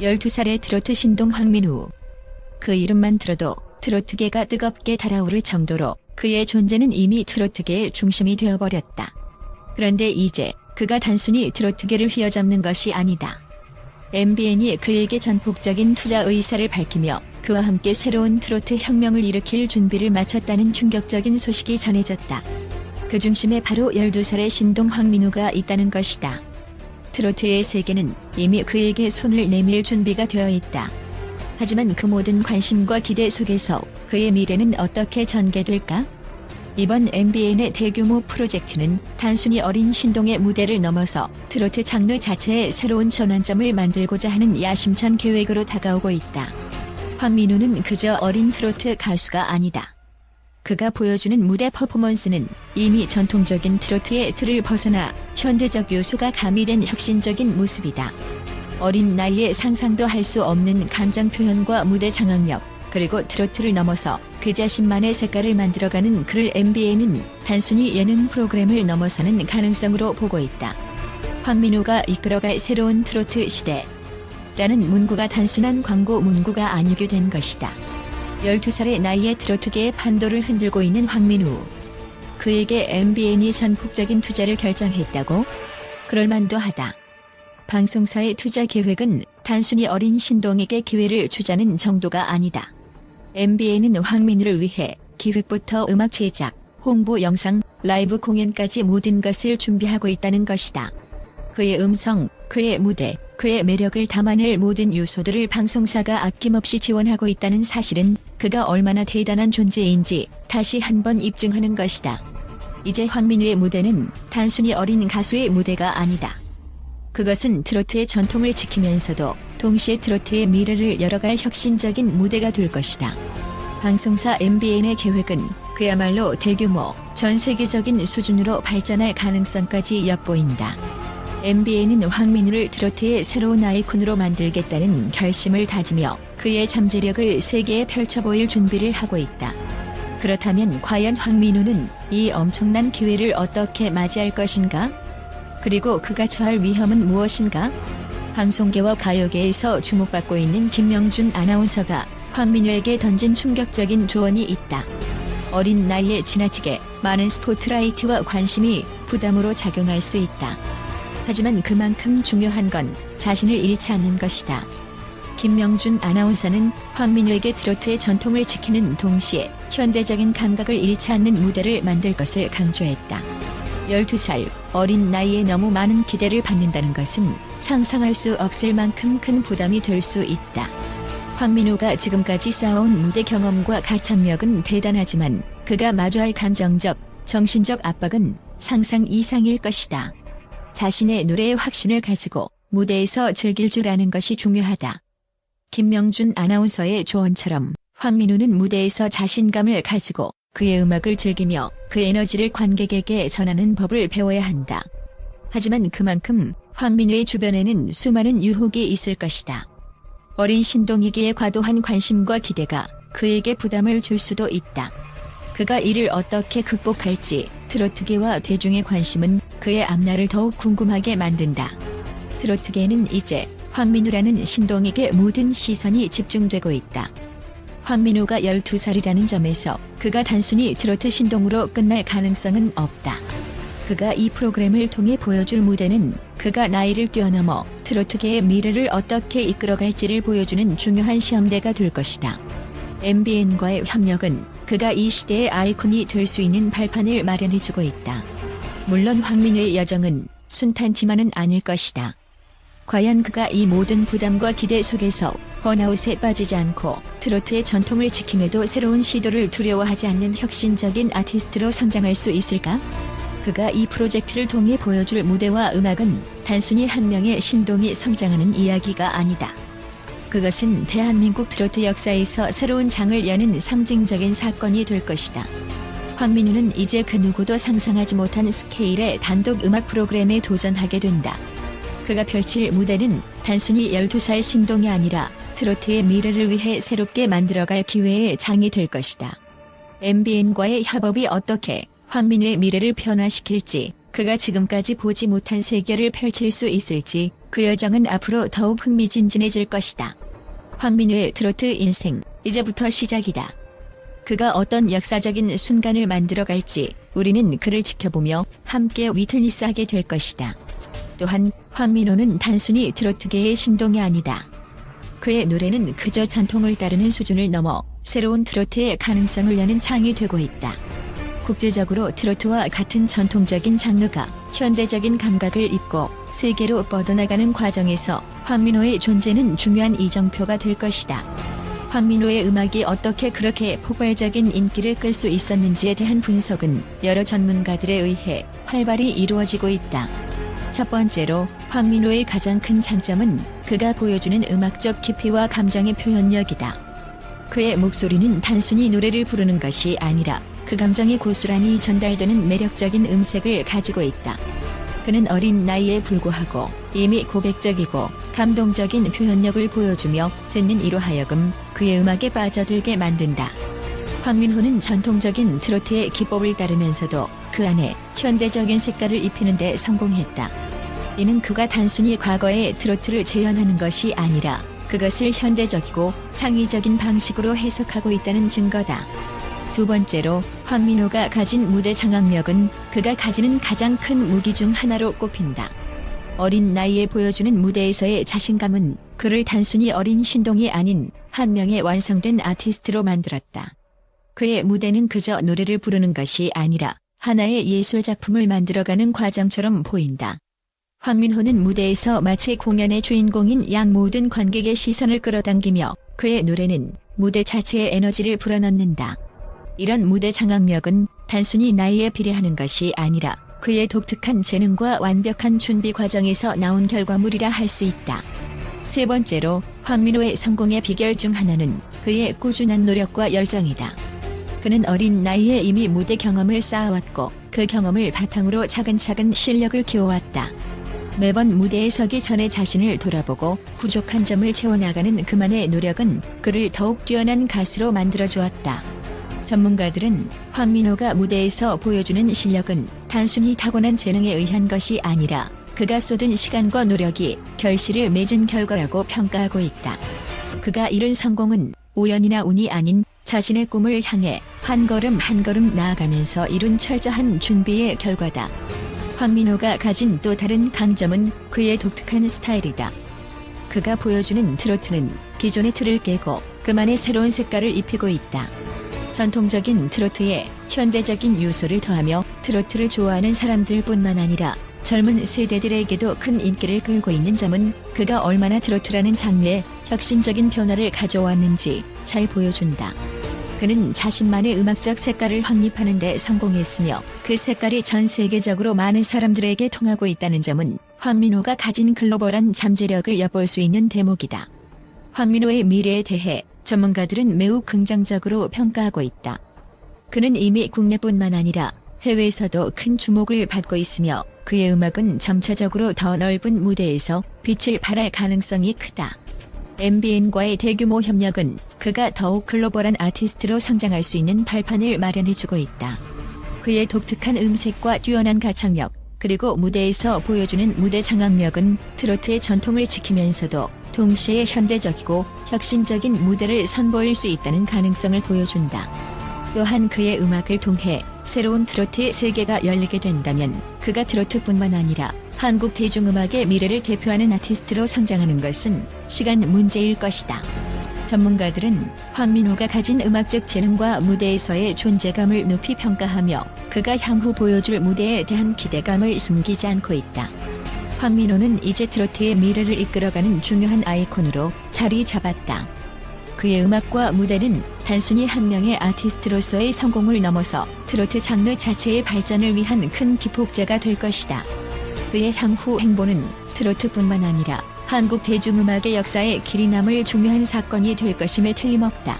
12살의 트로트 신동 황민우. 그 이름만 들어도 트로트계가 뜨겁게 달아오를 정도로 그의 존재는 이미 트로트계의 중심이 되어버렸다. 그런데 이제 그가 단순히 트로트계를 휘어잡는 것이 아니다. MBN이 그에게 전폭적인 투자 의사를 밝히며 그와 함께 새로운 트로트 혁명을 일으킬 준비를 마쳤다는 충격적인 소식이 전해졌다. 그 중심에 바로 12살의 신동 황민우가 있다는 것이다. 트로트의 세계는 이미 그에게 손을 내밀 준비가 되어 있다. 하지만 그 모든 관심과 기대 속에서 그의 미래는 어떻게 전개될까? 이번 MBN의 대규모 프로젝트는 단순히 어린 신동의 무대를 넘어서 트로트 장르 자체의 새로운 전환점을 만들고자 하는 야심찬 계획으로 다가오고 있다. 황민우는 그저 어린 트로트 가수가 아니다. 그가 보여주는 무대 퍼포먼스는 이미 전통적인 트로트의 틀을 벗어나 현대적 요소가 가미된 혁신적인 모습이다. 어린 나이에 상상도 할 수 없는 감정 표현과 무대 장악력, 그리고 트로트를 넘어서 그 자신만의 색깔을 만들어가는 그를 MBN은 단순히 예능 프로그램을 넘어서는 가능성으로 보고 있다. 황민우가 이끌어갈 새로운 트로트 시대라는 문구가 단순한 광고 문구가 아니게 된 것이다. 12살의 나이에 트로트계의 판도를 흔들고 있는 황민우. 그에게 MBN이 전폭적인 투자를 결정했다고? 그럴만도 하다. 방송사의 투자 계획은 단순히 어린 신동에게 기회를 주자는 정도가 아니다. MBN은 황민우를 위해 기획부터 음악 제작, 홍보 영상, 라이브 공연까지 모든 것을 준비하고 있다는 것이다. 그의 음성, 그의 무대, 그의 매력을 담아낼 모든 요소들을 방송사가 아낌없이 지원하고 있다는 사실은 그가 얼마나 대단한 존재인지 다시 한번 입증하는 것이다. 이제 황민우의 무대는 단순히 어린 가수의 무대가 아니다. 그것은 트로트의 전통을 지키면서도 동시에 트로트의 미래를 열어갈 혁신적인 무대가 될 것이다. 방송사 MBN의 계획은 그야말로 대규모, 전 세계적인 수준으로 발전할 가능성까지 엿보인다. MBN은 황민우를 트로트의 새로운 아이콘으로 만들겠다는 결심을 다지며 그의 잠재력을 세계에 펼쳐보일 준비를 하고 있다. 그렇다면 과연 황민우는 이 엄청난 기회를 어떻게 맞이할 것인가? 그리고 그가 처할 위험은 무엇인가? 방송계와 가요계에서 주목받고 있는 김명준 아나운서가 황민우에게 던진 충격적인 조언이 있다. 어린 나이에 지나치게 많은 스포트라이트와 관심이 부담으로 작용할 수 있다. 하지만 그만큼 중요한 건 자신을 잃지 않는 것이다. 김명준 아나운서는 황민우에게 트로트의 전통을 지키는 동시에 현대적인 감각을 잃지 않는 무대를 만들 것을 강조했다. 12살, 어린 나이에 너무 많은 기대를 받는다는 것은 상상할 수 없을 만큼 큰 부담이 될 수 있다. 황민우가 지금까지 쌓아온 무대 경험과 가창력은 대단하지만 그가 마주할 감정적, 정신적 압박은 상상 이상일 것이다. 자신의 노래에 확신을 가지고 무대에서 즐길 줄 아는 것이 중요하다. 김명준 아나운서의 조언처럼 황민우는 무대에서 자신감을 가지고 그의 음악을 즐기며 그 에너지를 관객에게 전하는 법을 배워야 한다. 하지만 그만큼 황민우의 주변에는 수많은 유혹이 있을 것이다. 어린 신동이기에 과도한 관심과 기대가 그에게 부담을 줄 수도 있다. 그가 이를 어떻게 극복할지 트로트계와 대중의 관심은 그의 앞날을 더욱 궁금하게 만든다. 트로트계는 이제 황민우라는 신동에게 모든 시선이 집중되고 있다. 황민우가 12살이라는 점에서 그가 단순히 트로트 신동으로 끝날 가능성은 없다. 그가 이 프로그램을 통해 보여줄 무대는 그가 나이를 뛰어넘어 트로트계의 미래를 어떻게 이끌어갈지를 보여주는 중요한 시험대가 될 것이다. MBN과의 협력은 그가 이 시대의 아이콘이 될 수 있는 발판을 마련해주고 있다. 물론 황민우의 여정은 순탄치만은 아닐 것이다. 과연 그가 이 모든 부담과 기대 속에서 번아웃에 빠지지 않고 트로트의 전통을 지킴에도 새로운 시도를 두려워하지 않는 혁신적인 아티스트로 성장할 수 있을까? 그가 이 프로젝트를 통해 보여줄 무대와 음악은 단순히 한 명의 신동이 성장하는 이야기가 아니다. 그것은 대한민국 트로트 역사에서 새로운 장을 여는 상징적인 사건이 될 것이다. 황민우는 이제 그 누구도 상상하지 못한 스케일의 단독 음악 프로그램에 도전하게 된다. 그가 펼칠 무대는 단순히 12살 신동이 아니라 트로트의 미래를 위해 새롭게 만들어갈 기회의 장이 될 것이다. MBN과의 협업이 어떻게 황민우의 미래를 변화시킬지 그가 지금까지 보지 못한 세계를 펼칠 수 있을지 그 여정은 앞으로 더욱 흥미진진해질 것이다. 황민호의 트로트 인생, 이제부터 시작이다. 그가 어떤 역사적인 순간을 만들어갈지 우리는 그를 지켜보며 함께 위트니스하게 될 것이다. 또한 황민호는 단순히 트로트계의 신동이 아니다. 그의 노래는 그저 전통을 따르는 수준을 넘어 새로운 트로트의 가능성을 여는 창이 되고 있다. 국제적으로 트로트와 같은 전통적인 장르가 현대적인 감각을 입고 세계로 뻗어나가는 과정에서 황민호의 존재는 중요한 이정표가 될 것이다. 황민호의 음악이 어떻게 그렇게 폭발적인 인기를 끌 수 있었는지에 대한 분석은 여러 전문가들에 의해 활발히 이루어지고 있다. 첫 번째로 황민호의 가장 큰 장점은 그가 보여주는 음악적 깊이와 감정의 표현력이다. 그의 목소리는 단순히 노래를 부르는 것이 아니라 그 감정이 고스란히 전달되는 매력적인 음색을 가지고 있다. 그는 어린 나이에 불구하고 이미 고백적이고 감동적인 표현력을 보여주며 듣는 이로 하여금 그의 음악에 빠져들게 만든다. 황민호는 전통적인 트로트의 기법을 따르면서도 그 안에 현대적인 색깔을 입히는 데 성공했다. 이는 그가 단순히 과거의 트로트를 재현하는 것이 아니라 그것을 현대적이고 창의적인 방식으로 해석하고 있다는 증거다. 두 번째로 황민호가 가진 무대 장악력은 그가 가지는 가장 큰 무기 중 하나로 꼽힌다. 어린 나이에 보여주는 무대에서의 자신감은 그를 단순히 어린 신동이 아닌 한 명의 완성된 아티스트로 만들었다. 그의 무대는 그저 노래를 부르는 것이 아니라 하나의 예술작품을 만들어가는 과정처럼 보인다. 황민호는 무대에서 마치 공연의 주인공인 양 모든 관객의 시선을 끌어당기며 그의 노래는 무대 자체의 에너지를 불어넣는다. 이런 무대 장악력은 단순히 나이에 비례하는 것이 아니라 그의 독특한 재능과 완벽한 준비 과정에서 나온 결과물이라 할 수 있다. 세 번째로 황민호의 성공의 비결 중 하나는 그의 꾸준한 노력과 열정이다. 그는 어린 나이에 이미 무대 경험을 쌓아왔고 그 경험을 바탕으로 차근차근 실력을 키워왔다. 매번 무대에 서기 전에 자신을 돌아보고 부족한 점을 채워나가는 그만의 노력은 그를 더욱 뛰어난 가수로 만들어주었다. 전문가들은 황민호가 무대에서 보여주는 실력은 단순히 타고난 재능에 의한 것이 아니라 그가 쏟은 시간과 노력이 결실을 맺은 결과라고 평가하고 있다. 그가 이룬 성공은 우연이나 운이 아닌 자신의 꿈을 향해 한 걸음 한 걸음 나아가면서 이룬 철저한 준비의 결과다. 황민호가 가진 또 다른 강점은 그의 독특한 스타일이다. 그가 보여주는 트로트는 기존의 틀을 깨고 그만의 새로운 색깔을 입히고 있다. 전통적인 트로트에 현대적인 요소를 더하며 트로트를 좋아하는 사람들뿐만 아니라 젊은 세대들에게도 큰 인기를 끌고 있는 점은 그가 얼마나 트로트라는 장르에 혁신적인 변화를 가져왔는지 잘 보여준다. 그는 자신만의 음악적 색깔을 확립하는 데 성공했으며 그 색깔이 전 세계적으로 많은 사람들에게 통하고 있다는 점은 황민호가 가진 글로벌한 잠재력을 엿볼 수 있는 대목이다. 황민호의 미래에 대해 전문가들은 매우 긍정적으로 평가하고 있다. 그는 이미 국내뿐만 아니라 해외에서도 큰 주목을 받고 있으며 그의 음악은 점차적으로 더 넓은 무대에서 빛을 발할 가능성이 크다. MBN과의 대규모 협력은 그가 더욱 글로벌한 아티스트로 성장할 수 있는 발판을 마련해주고 있다. 그의 독특한 음색과 뛰어난 가창력, 그리고 무대에서 보여주는 무대 장악력은 트로트의 전통을 지키면서도 동시에 현대적이고 혁신적인 무대를 선보일 수 있다는 가능성을 보여준다. 또한 그의 음악을 통해 새로운 트로트의 세계가 열리게 된다면 그가 트로트뿐만 아니라 한국 대중음악의 미래를 대표하는 아티스트로 성장하는 것은 시간 문제일 것이다. 전문가들은 황민호가 가진 음악적 재능과 무대에서의 존재감을 높이 평가하며 그가 향후 보여줄 무대에 대한 기대감을 숨기지 않고 있다. 황민호는 이제 트로트의 미래를 이끌어가는 중요한 아이콘으로 자리 잡았다. 그의 음악과 무대는 단순히 한 명의 아티스트로서의 성공을 넘어서 트로트 장르 자체의 발전을 위한 큰 기폭제가 될 것이다. 그의 향후 행보는 트로트뿐만 아니라 한국 대중음악의 역사에 길이 남을 중요한 사건이 될 것임에 틀림없다.